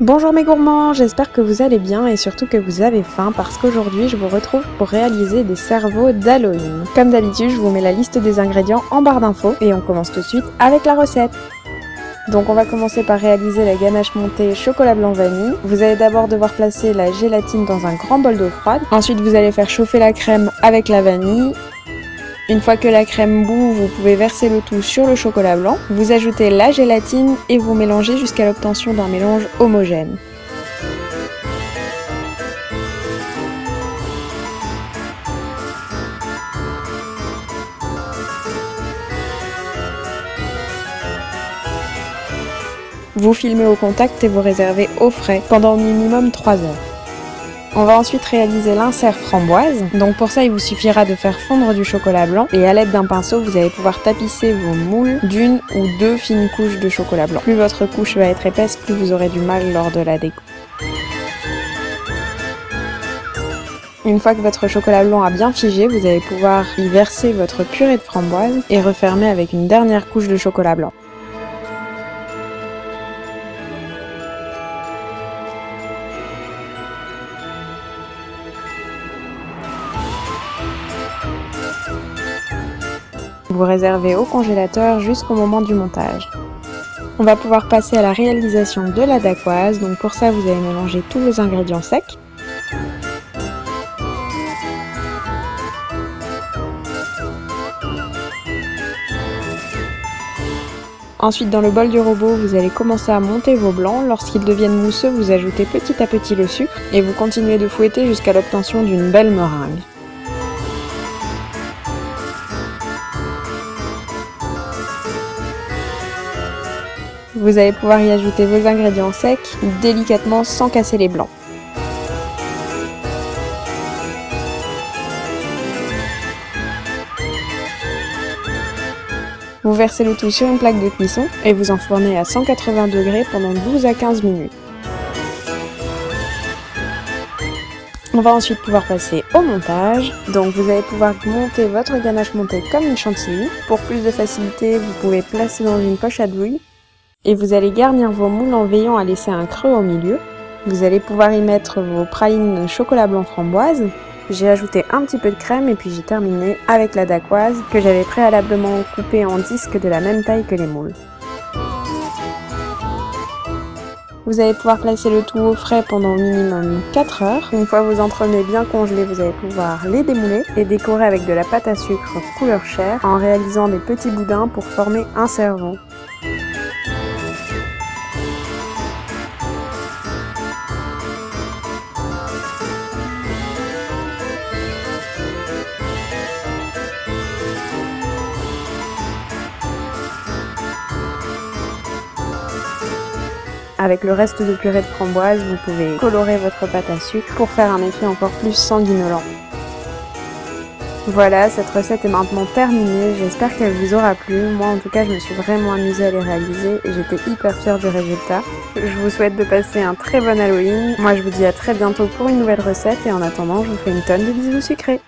Bonjour mes gourmands, j'espère que vous allez bien et surtout que vous avez faim parce qu'aujourd'hui je vous retrouve pour réaliser des cerveaux d'Halloween. Comme d'habitude, je vous mets la liste des ingrédients en barre d'infos et on commence tout de suite avec la recette. Donc on va commencer par réaliser la ganache montée chocolat blanc vanille. Vous allez d'abord devoir placer la gélatine dans un grand bol d'eau froide. Ensuite vous allez faire chauffer la crème avec la vanille. Une fois que la crème bout, vous pouvez verser le tout sur le chocolat blanc. Vous ajoutez la gélatine et vous mélangez jusqu'à l'obtention d'un mélange homogène. Vous filmez au contact et vous réservez au frais pendant au minimum 3 heures. On va ensuite réaliser l'insert framboise. Donc pour ça, il vous suffira de faire fondre du chocolat blanc et à l'aide d'un pinceau, vous allez pouvoir tapisser vos moules d'une ou deux fines couches de chocolat blanc. Plus votre couche va être épaisse, plus vous aurez du mal lors de la découpe. Une fois que votre chocolat blanc a bien figé, vous allez pouvoir y verser votre purée de framboise et refermer avec une dernière couche de chocolat blanc. Vous réservez au congélateur jusqu'au moment du montage. On va pouvoir passer à la réalisation de la dacquoise. Donc pour ça, vous allez mélanger tous vos ingrédients secs. Ensuite, dans le bol du robot, vous allez commencer à monter vos blancs. Lorsqu'ils deviennent mousseux, vous ajoutez petit à petit le sucre et vous continuez de fouetter jusqu'à l'obtention d'une belle meringue. Vous allez pouvoir y ajouter vos ingrédients secs délicatement sans casser les blancs. Vous versez le tout sur une plaque de cuisson et vous enfournez à 180 degrés pendant 12 à 15 minutes. On va ensuite pouvoir passer au montage. Donc vous allez pouvoir monter votre ganache montée comme une chantilly. Pour plus de facilité, vous pouvez placer dans une poche à douille. Et vous allez garnir vos moules en veillant à laisser un creux au milieu. Vous allez pouvoir y mettre vos pralines chocolat blanc framboise. J'ai ajouté un petit peu de crème et puis j'ai terminé avec la dacquoise que j'avais préalablement coupée en disques de la même taille que les moules. Vous allez pouvoir placer le tout au frais pendant au minimum 4 heures. Une fois vos entremets bien congelés, vous allez pouvoir les démouler et décorer avec de la pâte à sucre couleur chair en réalisant des petits boudins pour former un cerveau. Avec le reste de purée de framboise, vous pouvez colorer votre pâte à sucre pour faire un effet encore plus sanguinolent. Voilà, cette recette est maintenant terminée, j'espère qu'elle vous aura plu. Moi en tout cas, je me suis vraiment amusée à les réaliser et j'étais hyper fière du résultat. Je vous souhaite de passer un très bon Halloween. Moi je vous dis à très bientôt pour une nouvelle recette et en attendant, je vous fais une tonne de bisous sucrés.